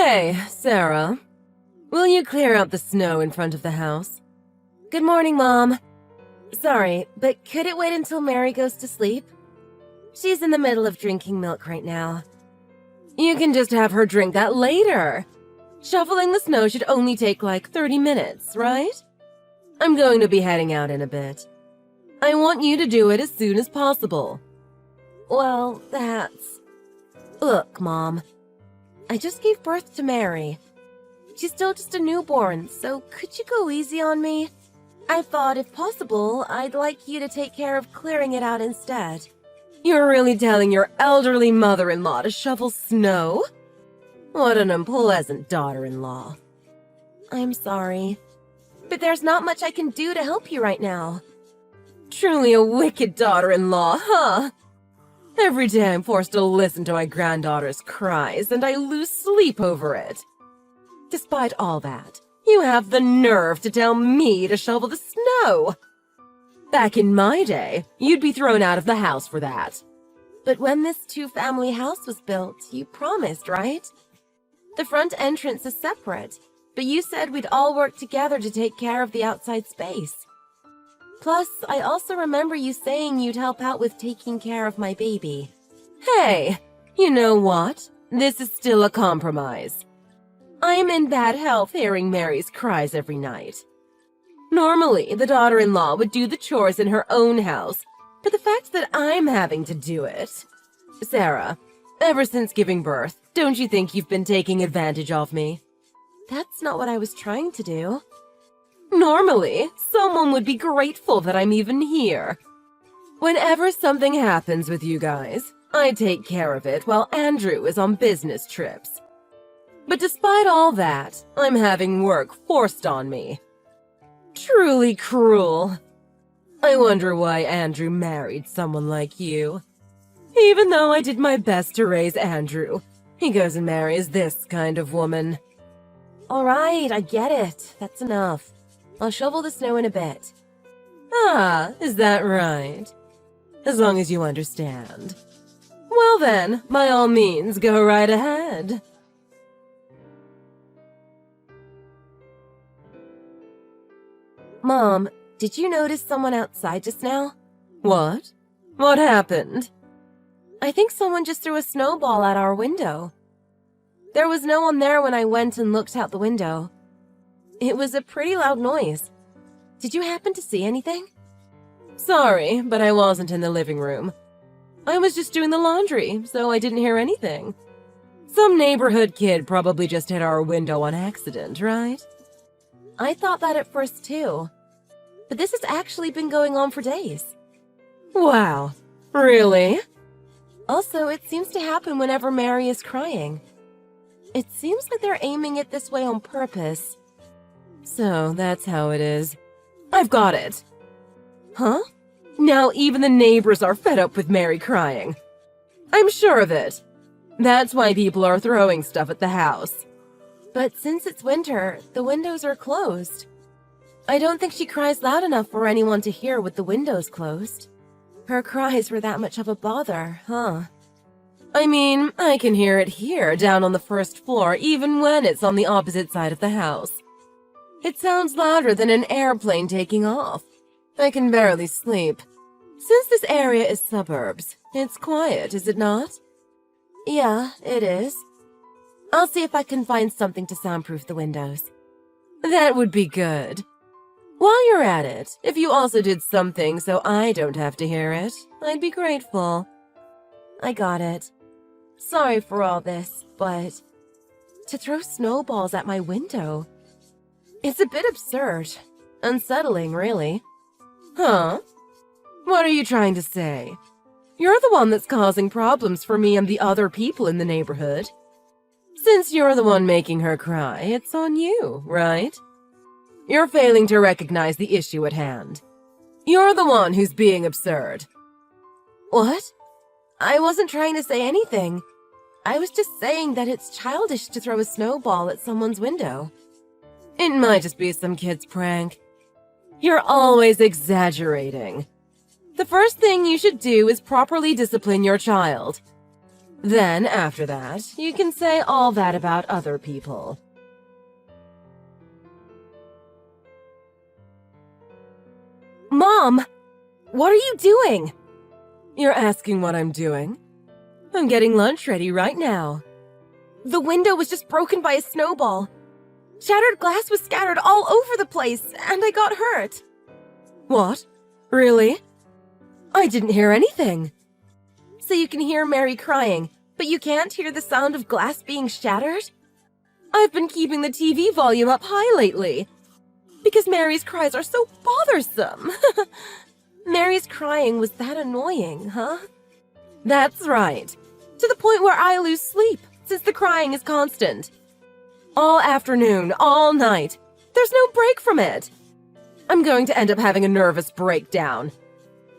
Hey, Sarah. Will you clear out the snow in front of the house? Good morning, Mom. Sorry, but could it wait until Mary goes to sleep? She's in the middle of drinking milk right now. You can just have her drink that later. Shoveling the snow should only take like 30 minutes, right? I'm going to be heading out in a bit. I want you to do it as soon as possible. Well, that's... Look, Mom. I just gave birth to Mary. She's still just a newborn, so could you go easy on me? I thought, if possible, I'd like you to take care of clearing it out instead. You're really telling your elderly mother-in-law to shovel snow? What an unpleasant daughter-in-law. I'm sorry, but there's not much I can do to help you right now. Truly a wicked daughter-in-law, huh? Every day I'm forced to listen to my granddaughter's cries, and I lose sleep over it. Despite all that, you have the nerve to tell me to shovel the snow. Back in my day, you'd be thrown out of the house for that. But when this two-family house was built, you promised, right? The front entrance is separate, but you said we'd all work together to take care of the outside space. Plus, I also remember you saying you'd help out with taking care of my baby. Hey, you know what? This is still a compromise. I'm in bad health hearing Mary's cries every night. Normally, the daughter-in-law would do the chores in her own house, but the fact that I'm having to do it... Sarah, ever since giving birth, don't you think you've been taking advantage of me? That's not what I was trying to do. Normally, someone would be grateful that I'm even here. Whenever something happens with you guys, I take care of it while Andrew is on business trips. But despite all that, I'm having work forced on me. Truly cruel. I wonder why Andrew married someone like you. Even though I did my best to raise Andrew, he goes and marries this kind of woman. All right, I get it. That's enough. I'll shovel the snow in a bit. Ah, is that right? As long as you understand. Well then, by all means, go right ahead. Mom, did you notice someone outside just now? What? What happened? I think someone just threw a snowball at our window. There was no one there when I went and looked out the window. It was a pretty loud noise. Did you happen to see anything? Sorry, but I wasn't in the living room. I was just doing the laundry, so I didn't hear anything. Some neighborhood kid probably just hit our window on accident, right? I thought that at first too. But this has actually been going on for days. Wow, really? Also, it seems to happen whenever Mary is crying. It seems like they're aiming it this way on purpose. So, that's how it is. I've got it. Huh? Now even the neighbors are fed up with Mary crying. I'm sure of it. That's why people are throwing stuff at the house. But since it's winter, the windows are closed. I don't think she cries loud enough for anyone to hear with the windows closed. Her cries were that much of a bother, huh? I mean, I can hear it here, down on the first floor, even when it's on the opposite side of the house. It sounds louder than an airplane taking off. I can barely sleep. Since this area is suburbs, it's quiet, is it not? Yeah, it is. I'll see if I can find something to soundproof the windows. That would be good. While you're at it, if you also did something so I don't have to hear it, I'd be grateful. I got it. Sorry for all this, but... to throw snowballs at my window... it's a bit absurd. Unsettling, really. Huh? What are you trying to say? You're the one that's causing problems for me and the other people in the neighborhood. Since you're the one making her cry, it's on you, right? You're failing to recognize the issue at hand. You're the one who's being absurd. What? I wasn't trying to say anything. I was just saying that it's childish to throw a snowball at someone's window. It might just be some kid's prank. You're always exaggerating. The first thing you should do is properly discipline your child. Then, after that, you can say all that about other people. Mom! What are you doing? You're asking what I'm doing? I'm getting lunch ready right now. The window was just broken by a snowball. Shattered glass was scattered all over the place, and I got hurt. What? Really? I didn't hear anything. So you can hear Mary crying, but you can't hear the sound of glass being shattered? I've been keeping the TV volume up high lately, because Mary's cries are so bothersome. Mary's crying was that annoying, huh? That's right. To the point where I lose sleep, since the crying is constant. All afternoon, all night. There's no break from it. I'm going to end up having a nervous breakdown.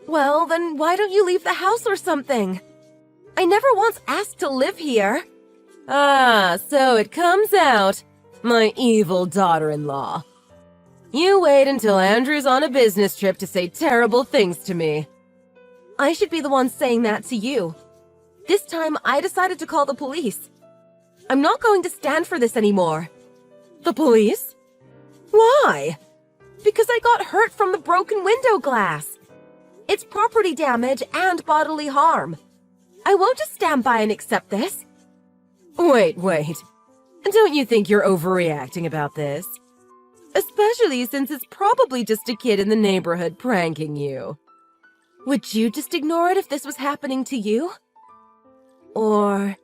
Well, then why don't you leave the house or something? I never once asked to live here. Ah, so it comes out. My evil daughter-in-law. You wait until Andrew's on a business trip to say terrible things to me. I should be the one saying that to you. This time, I decided to call the police. I'm not going to stand for this anymore. The police? Why? Because I got hurt from the broken window glass. It's property damage and bodily harm. I won't just stand by and accept this. Wait. Don't you think you're overreacting about this? Especially since it's probably just a kid in the neighborhood pranking you. Would you just ignore it if this was happening to you? Or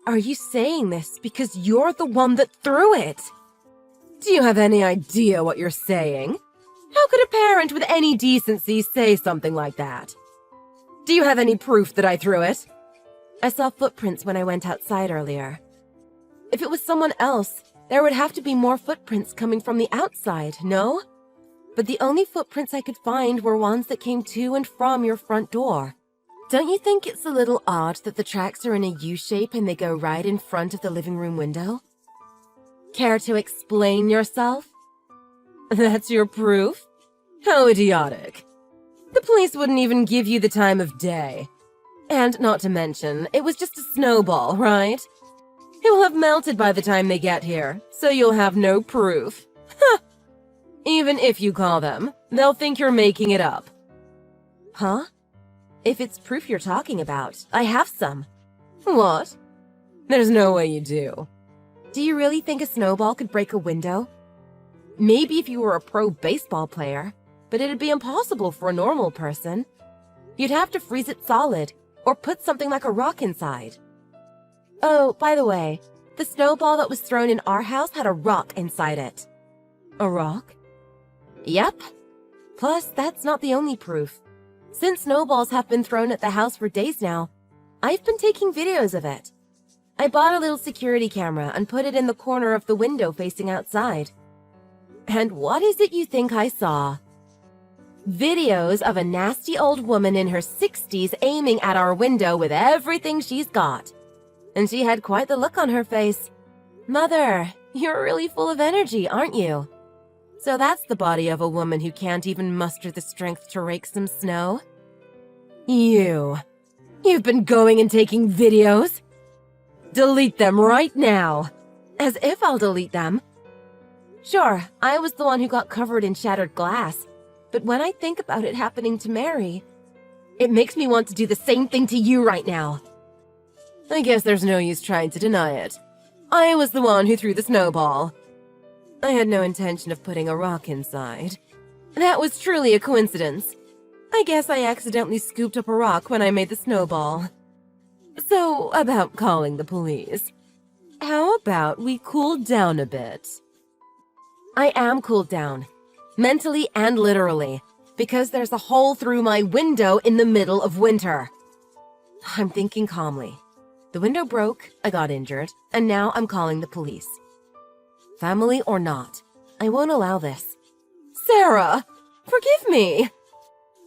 are you saying this because you're the one that threw it? Do you have any idea what you're saying? How could a parent with any decency say something like that? Do you have any proof that I threw it? I saw footprints when I went outside earlier. If it was someone else, there would have to be more footprints coming from the outside, no? But the only footprints I could find were ones that came to and from your front door. Don't you think it's a little odd that the tracks are in a U-shape and they go right in front of the living room window? Care to explain yourself? That's your proof? How idiotic. The police wouldn't even give you the time of day. And not to mention, it was just a snowball, right? It will have melted by the time they get here, so you'll have no proof. Huh. Even if you call them, they'll think you're making it up. Huh? If it's proof you're talking about, I have some. What? There's no way you do. Do you really think a snowball could break a window? Maybe if you were a pro baseball player, but it'd be impossible for a normal person. You'd have to freeze it solid, or put something like a rock inside. Oh, by the way, the snowball that was thrown in our house had a rock inside it. A rock? Yep. Plus, that's not the only proof. Since snowballs have been thrown at the house for days now, I've been taking videos of it. I bought a little security camera and put it in the corner of the window facing outside. And what is it you think I saw? Videos of a nasty old woman in her 60s aiming at our window with everything she's got. And she had quite the look on her face. Mother, you're really full of energy, aren't you? So that's the body of a woman who can't even muster the strength to rake some snow? You've been going and taking videos? Delete them right now. As if I'll delete them. Sure, I was the one who got covered in shattered glass, but when I think about it happening to Mary, it makes me want to do the same thing to you right now. I guess there's no use trying to deny it. I was the one who threw the snowball. I had no intention of putting a rock inside. That was truly a coincidence. I guess I accidentally scooped up a rock when I made the snowball. So, about calling the police. How about we cool down a bit? I am cooled down, mentally and literally, because there's a hole through my window in the middle of winter. I'm thinking calmly. The window broke, I got injured, and now I'm calling the police. Family or not, I won't allow this. Sarah, forgive me.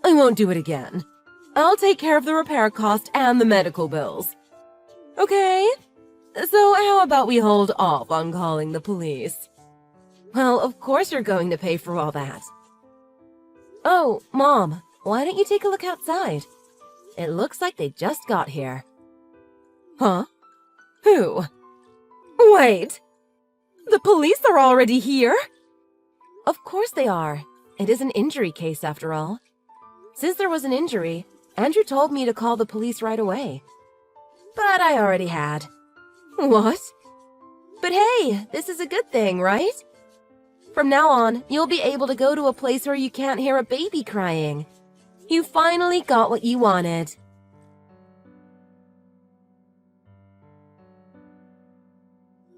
I won't do it again. I'll take care of the repair cost and the medical bills. Okay? So how about we hold off on calling the police? Well, of course you're going to pay for all that. Oh, Mom, why don't you take a look outside? It looks like they just got here. Huh? Who? Wait! The police are already here? Of course they are. It is an injury case after all. Since there was an injury, Andrew told me to call the police right away. But I already had. What? But hey, this is a good thing, right? From now on, you'll be able to go to a place where you can't hear a baby crying. You finally got what you wanted.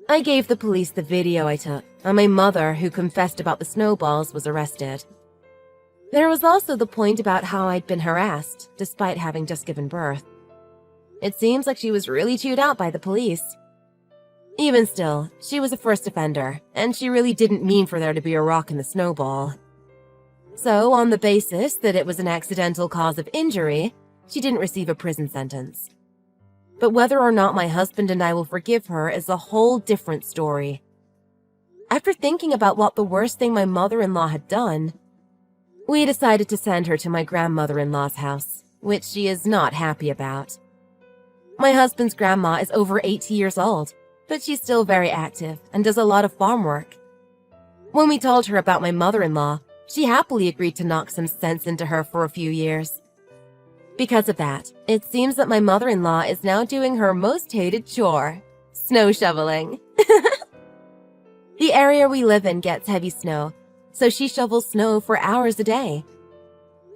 I gave the police the video I took, and my mother, who confessed about the snowballs, was arrested. There was also the point about how I'd been harassed, despite having just given birth. It seems like she was really chewed out by the police. Even still, she was a first offender, and she really didn't mean for there to be a rock in the snowball. So, on the basis that it was an accidental cause of injury, she didn't receive a prison sentence. But whether or not my husband and I will forgive her is a whole different story. After thinking about what the worst thing my mother-in-law had done, we decided to send her to my grandmother-in-law's house, which she is not happy about. My husband's grandma is over 80 years old, but she's still very active and does a lot of farm work. When we told her about my mother-in-law, she happily agreed to knock some sense into her for a few years. Because of that, it seems that my mother-in-law is now doing her most hated chore, snow shoveling. The area we live in gets heavy snow, so she shovels snow for hours a day.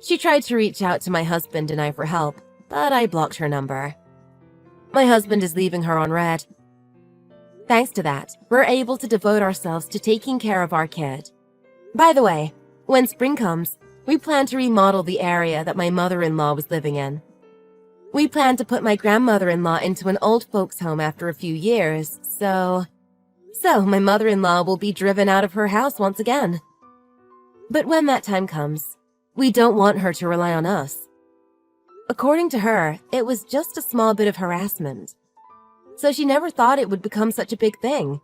She tried to reach out to my husband and I for help, but I blocked her number. My husband is leaving her on red. Thanks to that, we're able to devote ourselves to taking care of our kid. By the way, when spring comes, we plan to remodel the area that my mother-in-law was living in. We plan to put my grandmother-in-law into an old folks' home after a few years, so my mother-in-law will be driven out of her house once again. But when that time comes, we don't want her to rely on us. According to her, it was just a small bit of harassment. So she never thought it would become such a big thing.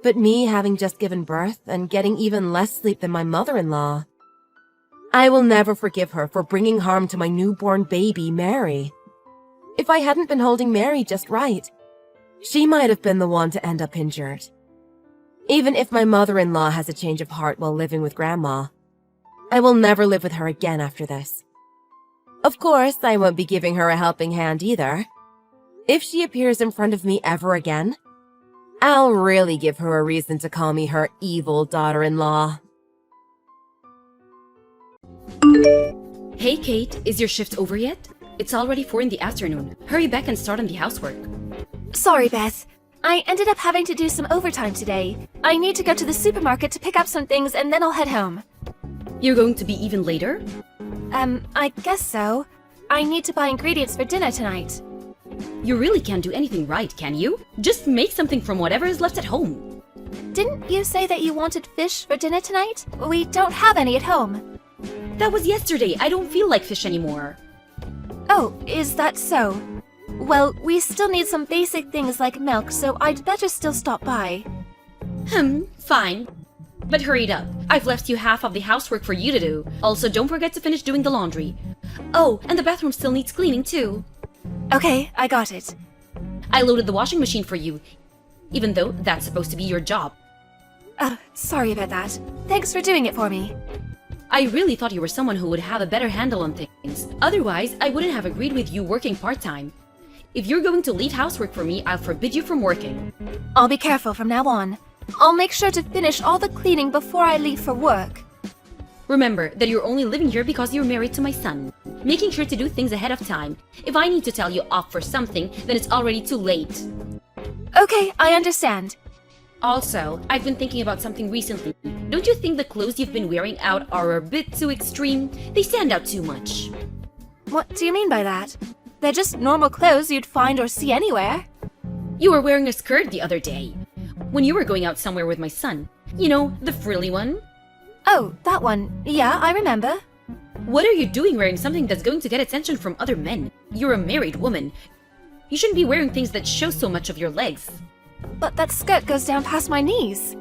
But me having just given birth and getting even less sleep than my mother-in-law, I will never forgive her for bringing harm to my newborn baby, Mary. If I hadn't been holding Mary just right, she might have been the one to end up injured. Even if my mother-in-law has a change of heart while living with Grandma, I will never live with her again after this. Of course, I won't be giving her a helping hand either. If she appears in front of me ever again, I'll really give her a reason to call me her evil daughter-in-law. Hey Kate, is your shift over yet? It's already 4 in the afternoon. Hurry back and start on the housework. Sorry, Beth. I ended up having to do some overtime today. I need to go to the supermarket to pick up some things and then I'll head home. You're going to be even later? I guess so. I need to buy ingredients for dinner tonight. You really can't do anything right, can you? Just make something from whatever is left at home. Didn't you say that you wanted fish for dinner tonight? We don't have any at home. That was yesterday. I don't feel like fish anymore. Oh, is that so? Well, we still need some basic things like milk, so I'd better still stop by. Fine. But hurry it up. I've left you half of the housework for you to do. Also, don't forget to finish doing the laundry. Oh, and the bathroom still needs cleaning too. Okay, I got it. I loaded the washing machine for you, even though that's supposed to be your job. Sorry about that. Thanks for doing it for me. I really thought you were someone who would have a better handle on things. Otherwise, I wouldn't have agreed with you working part-time. If you're going to leave housework for me, I'll forbid you from working. I'll be careful from now on. I'll make sure to finish all the cleaning before I leave for work. Remember that you're only living here because you're married to my son. Making sure to do things ahead of time. If I need to tell you off for something, then it's already too late. Okay, I understand. Also, I've been thinking about something recently. Don't you think the clothes you've been wearing out are a bit too extreme? They stand out too much. What do you mean by that? They're just normal clothes you'd find or see anywhere. You were wearing a skirt the other day. When you were going out somewhere with my son. You know, the frilly one. Oh, that one. Yeah, I remember. What are you doing wearing something that's going to get attention from other men? You're a married woman. You shouldn't be wearing things that show so much of your legs. But that skirt goes down past my knees.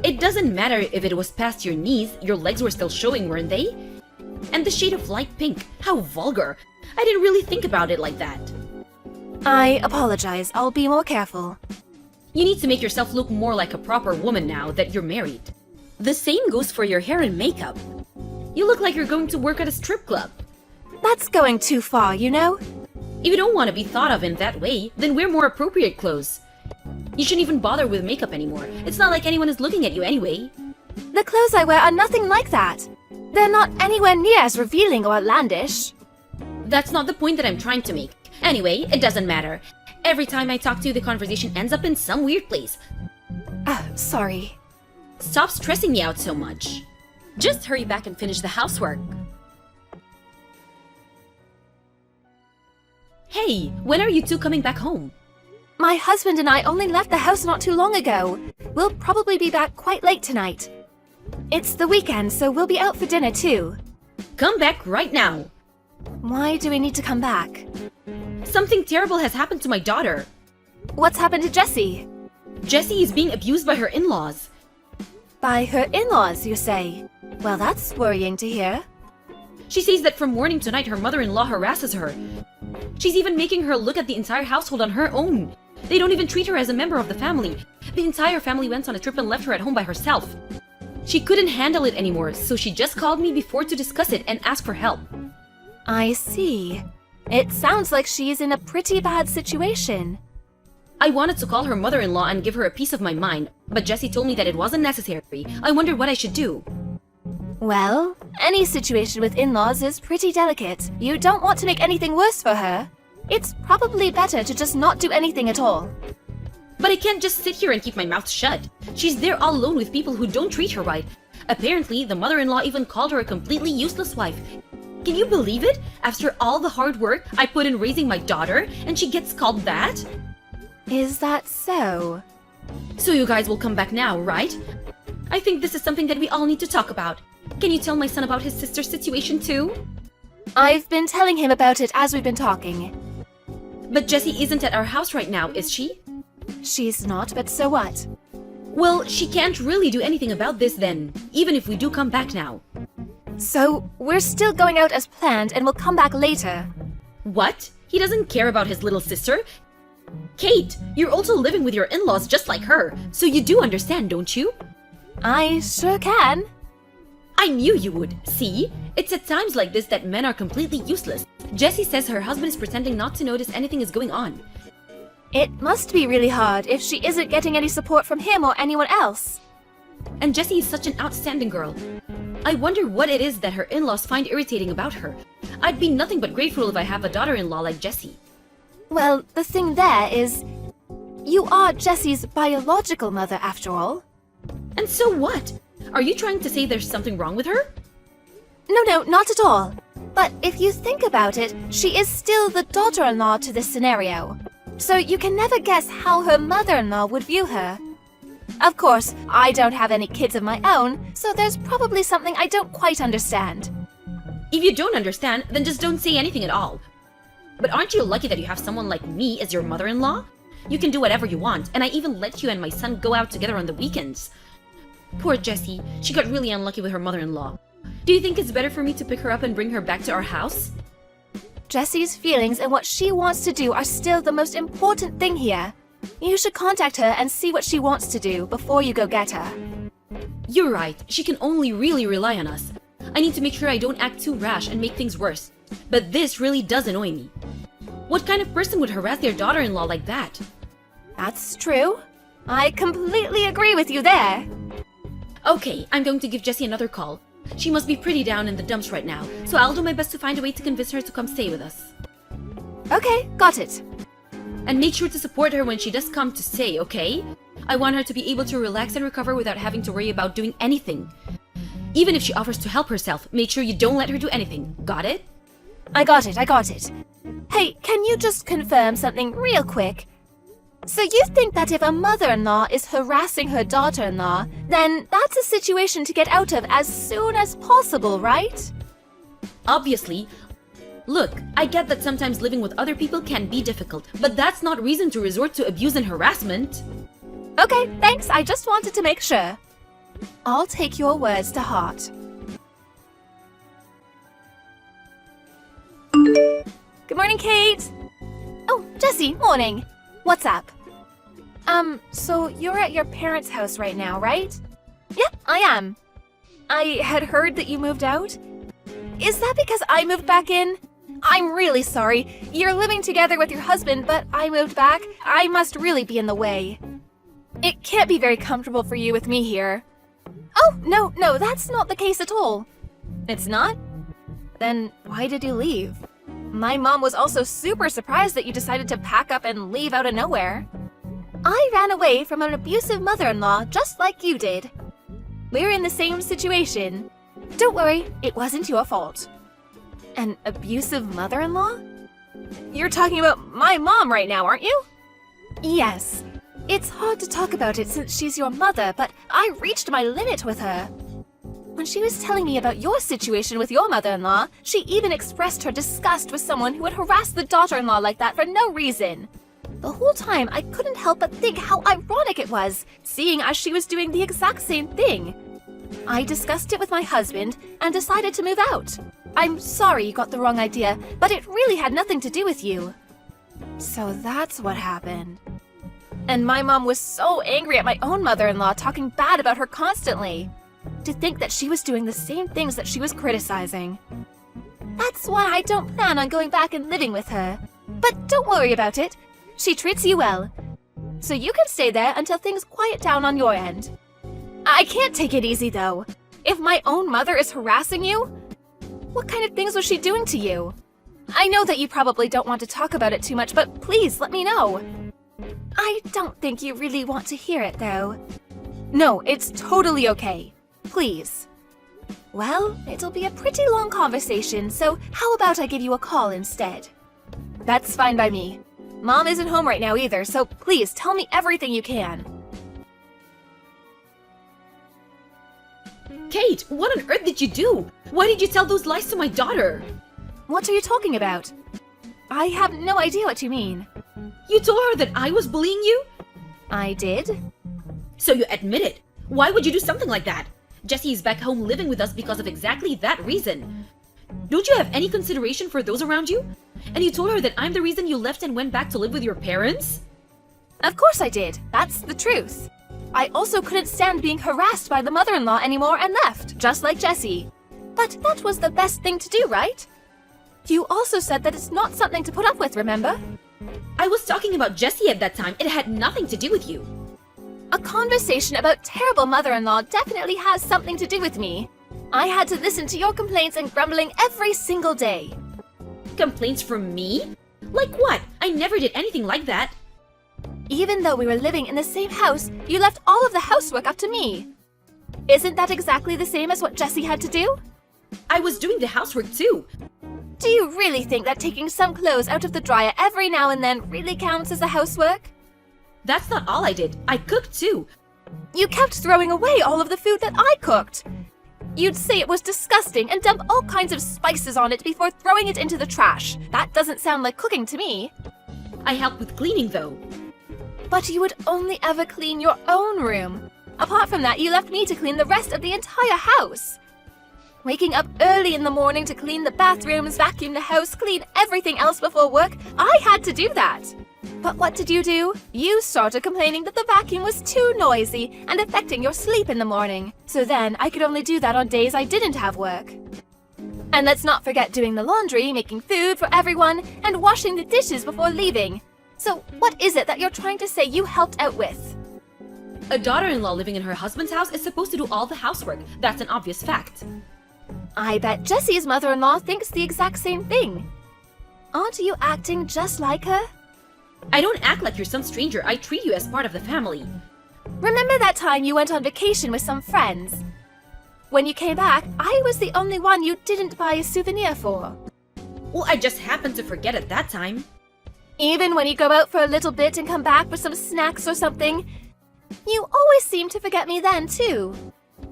It doesn't matter if it was past your knees, your legs were still showing, weren't they? And the shade of light pink, how vulgar. I didn't really think about it like that. I apologize. I'll be more careful. You need to make yourself look more like a proper woman now that you're married. The same goes for your hair and makeup. You look like you're going to work at a strip club. That's going too far, you know? If you don't want to be thought of in that way, then wear more appropriate clothes. You shouldn't even bother with makeup anymore. It's not like anyone is looking at you anyway. The clothes I wear are nothing like that. They're not anywhere near as revealing or outlandish. That's not the point that I'm trying to make. Anyway, it doesn't matter. Every time I talk to you, the conversation ends up in some weird place. Sorry. Stop stressing me out so much. Just hurry back and finish the housework. Hey, when are you two coming back home? My husband and I only left the house not too long ago. We'll probably be back quite late tonight. It's the weekend, so we'll be out for dinner too. Come back right now. Why do we need to come back? Something terrible has happened to my daughter. What's happened to Jessie? Jessie is being abused by her in-laws. By her in-laws, you say? Well, that's worrying to hear. She says that from morning to night her mother-in-law harasses her. She's even making her look at the entire household on her own. They don't even treat her as a member of the family. The entire family went on a trip and left her at home by herself. She couldn't handle it anymore, so she just called me before to discuss it and ask for help. I see. It sounds like she's in a pretty bad situation. I wanted to call her mother-in-law and give her a piece of my mind, but Jessie told me that it wasn't necessary. I wondered what I should do. Well, any situation with in-laws is pretty delicate. You don't want to make anything worse for her. It's probably better to just not do anything at all. But I can't just sit here and keep my mouth shut. She's there all alone with people who don't treat her right. Apparently, the mother-in-law even called her a completely useless wife. Can you believe it? After all the hard work I put in raising my daughter, and she gets called that? Is that so? So you guys will come back now, right? I think this is something that we all need to talk about. Can you tell my son about his sister's situation too? I've been telling him about it as we've been talking. But Jessie isn't at our house right now, is she? She's not, but so what? Well, she can't really do anything about this then, even if we do come back now. So, we're still going out as planned and we'll come back later. What? He doesn't care about his little sister? Kate, you're also living with your in-laws just like her, so you do understand, don't you? I sure can. I knew you would. See? It's at times like this that men are completely useless. Jessie says her husband is pretending not to notice anything is going on. It must be really hard if she isn't getting any support from him or anyone else. And Jessie is such an outstanding girl. I wonder what it is that her in-laws find irritating about her. I'd be nothing but grateful if I have a daughter-in-law like Jessie. Well, the thing there is, you are Jessie's biological mother after all. And so what? Are you trying to say there's something wrong with her? No, not at all. But if you think about it, she is still the daughter-in-law to this scenario. So you can never guess how her mother-in-law would view her. Of course, I don't have any kids of my own, so there's probably something I don't quite understand. If you don't understand, then just don't say anything at all. But aren't you lucky that you have someone like me as your mother-in-law? You can do whatever you want, and I even let you and my son go out together on the weekends. Poor Jessie, she got really unlucky with her mother-in-law. Do you think it's better for me to pick her up and bring her back to our house? Jessie's feelings and what she wants to do are still the most important thing here. You should contact her and see what she wants to do before you go get her. You're right, she can only really rely on us. I need to make sure I don't act too rash and make things worse. But this really does annoy me. What kind of person would harass their daughter-in-law like that? That's true. I completely agree with you there. Okay, I'm going to give Jessie another call. She must be pretty down in the dumps right now, so I'll do my best to find a way to convince her to come stay with us. Okay, got it. And make sure to support her when she does come to stay, okay? I want her to be able to relax and recover without having to worry about doing anything. Even if she offers to help herself, make sure you don't let her do anything. Got it? I got it. Hey, can you just confirm something real quick? So you think that if a mother-in-law is harassing her daughter-in-law, then that's a situation to get out of as soon as possible, right? Obviously. Look, I get that sometimes living with other people can be difficult, but that's not reason to resort to abuse and harassment. Okay, thanks. I just wanted to make sure. I'll take your words to heart. Good morning, Kate. Oh, Jessie, morning. What's up? So you're at your parents' house right now, right? Yep, I am. I had heard that you moved out. Is that because I moved back in? I'm really sorry. You're living together with your husband, but I moved back. I must really be in the way. It can't be very comfortable for you with me here. Oh, no, that's not the case at all. It's not? Then why did you leave? My mom was also super surprised that you decided to pack up and leave out of nowhere. I ran away from an abusive mother-in-law just like you did. We're in the same situation. Don't worry, it wasn't your fault. An abusive mother-in-law? You're talking about my mom right now, aren't you? Yes. It's hard to talk about it since she's your mother, but I reached my limit with her. When she was telling me about your situation with your mother-in-law, she even expressed her disgust with someone who would harass the daughter-in-law like that for no reason. The whole time, I couldn't help but think how ironic it was, seeing as she was doing the exact same thing. I discussed it with my husband and decided to move out. I'm sorry you got the wrong idea, but it really had nothing to do with you. So that's what happened. And my mom was so angry at my own mother-in-law, talking bad about her constantly. To think that she was doing the same things that she was criticizing. That's why I don't plan on going back and living with her. But don't worry about it. She treats you well. So you can stay there until things quiet down on your end. I can't take it easy though. If my own mother is harassing you, what kind of things was she doing to you? I know that you probably don't want to talk about it too much, but please let me know. I don't think you really want to hear it though. No, it's totally okay. Please. Well, it'll be a pretty long conversation, so how about I give you a call instead? That's fine by me. Mom isn't home right now either, so please tell me everything you can. Kate, what on earth did you do? Why did you tell those lies to my daughter? What are you talking about? I have no idea what you mean. You told her that I was bullying you? I did? So you admit it. Why would you do something like that? Jessie is back home living with us because of exactly that reason. Don't you have any consideration for those around you? And you told her that I'm the reason you left and went back to live with your parents? Of course I did. That's the truth. I also couldn't stand being harassed by the mother-in-law anymore and left, just like Jessie. But that was the best thing to do, right? You also said that it's not something to put up with, remember? I was talking about Jessie at that time. It had nothing to do with you. A conversation about terrible mother-in-law definitely has something to do with me. I had to listen to your complaints and grumbling every single day. Complaints from me? Like what? I never did anything like that. Even though we were living in the same house, you left all of the housework up to me. Isn't that exactly the same as what Jessie had to do? I was doing the housework too. Do you really think that taking some clothes out of the dryer every now and then really counts as the housework? That's not all I did. I cooked too. You kept throwing away all of the food that I cooked. You'd say it was disgusting and dump all kinds of spices on it before throwing it into the trash. That doesn't sound like cooking to me. I helped with cleaning though. But you would only ever clean your own room. Apart from that, you left me to clean the rest of the entire house. Waking up early in the morning to clean the bathrooms, vacuum the house, clean everything else before work, I had to do that. But what did you do? You started complaining that the vacuum was too noisy and affecting your sleep in the morning. So then I could only do that on days I didn't have work. And let's not forget doing the laundry, making food for everyone, and washing the dishes before leaving. So what is it that you're trying to say you helped out with? A daughter-in-law living in her husband's house is supposed to do all the housework. That's an obvious fact. I bet Jessie's mother-in-law thinks the exact same thing. Aren't you acting just like her? I don't act like you're some stranger. I treat you as part of the family. Remember that time you went on vacation with some friends? When you came back, I was the only one you didn't buy a souvenir for. Well, I just happened to forget at that time. Even when you go out for a little bit and come back with some snacks or something, you always seem to forget me then too.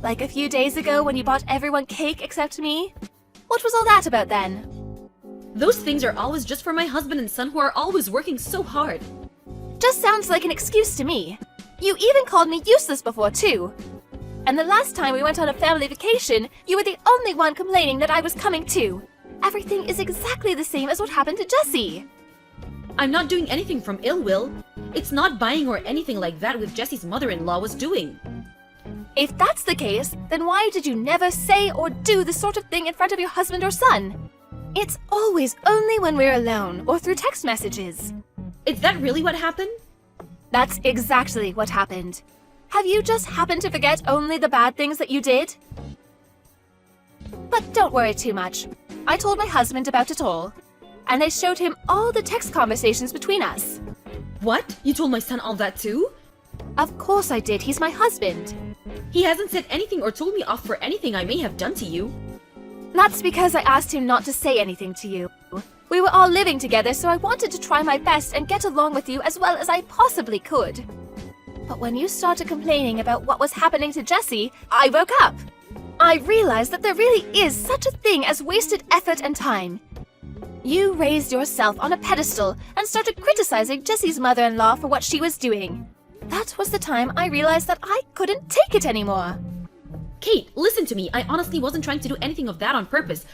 Like a few days ago when you bought everyone cake except me. What was all that about then? Those things are always just for my husband and son who are always working so hard. Just sounds like an excuse to me. You even called me useless before too. And the last time we went on a family vacation, you were the only one complaining that I was coming too. Everything is exactly the same as what happened to Jessie. I'm not doing anything from ill will. It's not buying or anything like that with Jesse's mother-in-law was doing. If that's the case, then why did you never say or do this sort of thing in front of your husband or son? It's always only when we're alone or through text messages. Is that really what happened? That's exactly what happened. Have you just happened to forget only the bad things that you did? But don't worry too much. I told my husband about it all, and I showed him all the text conversations between us. What? You told my son all that too? Of course I did. He's my husband. He hasn't said anything or told me off for anything I may have done to you. That's because I asked him not to say anything to you. We were all living together, so I wanted to try my best and get along with you as well as I possibly could. But when you started complaining about what was happening to Jesse, I woke up. I realized that there really is such a thing as wasted effort and time. You raised yourself on a pedestal and started criticizing Jesse's mother-in-law for what she was doing. That was the time I realized that I couldn't take it anymore. Kate, listen to me. I honestly wasn't trying to do anything of that on purpose.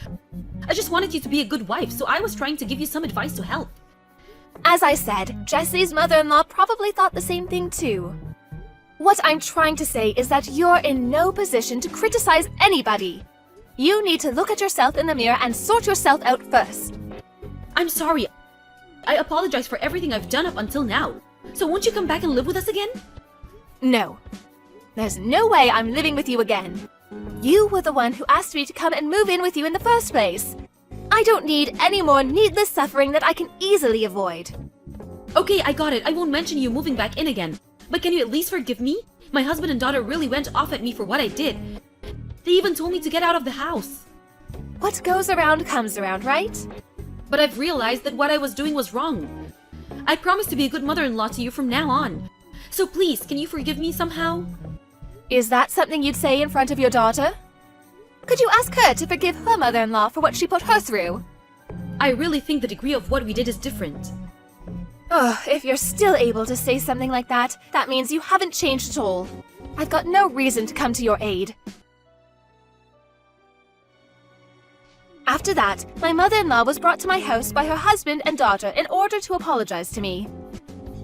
I just wanted you to be a good wife, so I was trying to give you some advice to help. As I said, Jesse's mother-in-law probably thought the same thing too. What I'm trying to say is that you're in no position to criticize anybody. You need to look at yourself in the mirror and sort yourself out first. I'm sorry. I apologize for everything I've done up until now. So won't you come back and live with us again? No. There's no way I'm living with you again. You were the one who asked me to come and move in with you in the first place. I don't need any more needless suffering that I can easily avoid. Okay, I got it. I won't mention you moving back in again. But can you at least forgive me? My husband and daughter really went off at me for what I did. They even told me to get out of the house. What goes around comes around, right? But I've realized that what I was doing was wrong. I promise to be a good mother-in-law to you from now on. So please, can you forgive me somehow? Is that something you'd say in front of your daughter? Could you ask her to forgive her mother-in-law for what she put her through? I really think the degree of what we did is different. Ugh, if you're still able to say something like that, that means you haven't changed at all. I've got no reason to come to your aid. After that, my mother-in-law was brought to my house by her husband and daughter in order to apologize to me.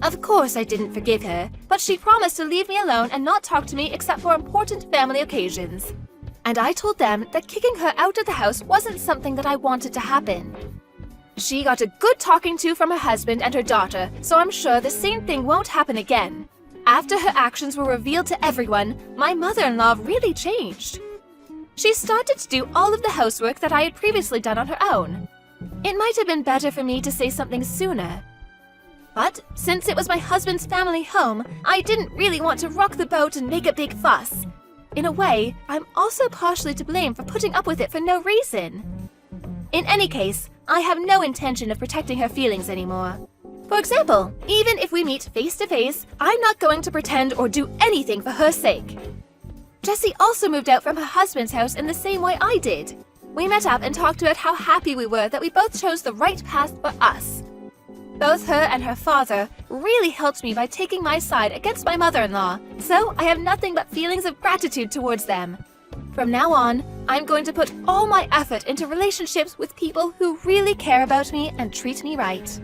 Of course I didn't forgive her, but she promised to leave me alone and not talk to me except for important family occasions. And I told them that kicking her out of the house wasn't something that I wanted to happen. She got a good talking to from her husband and her daughter, so I'm sure the same thing won't happen again. After her actions were revealed to everyone, my mother-in-law really changed. She started to do all of the housework that I had previously done on her own. It might have been better for me to say something sooner. But since it was my husband's family home, I didn't really want to rock the boat and make a big fuss. In a way, I'm also partially to blame for putting up with it for no reason. In any case, I have no intention of protecting her feelings anymore. For example, even if we meet face to face, I'm not going to pretend or do anything for her sake. Jessie also moved out from her husband's house in the same way I did. We met up and talked about how happy we were that we both chose the right path for us. Both her and her father really helped me by taking my side against my mother-in-law, so I have nothing but feelings of gratitude towards them. From now on, I'm going to put all my effort into relationships with people who really care about me and treat me right.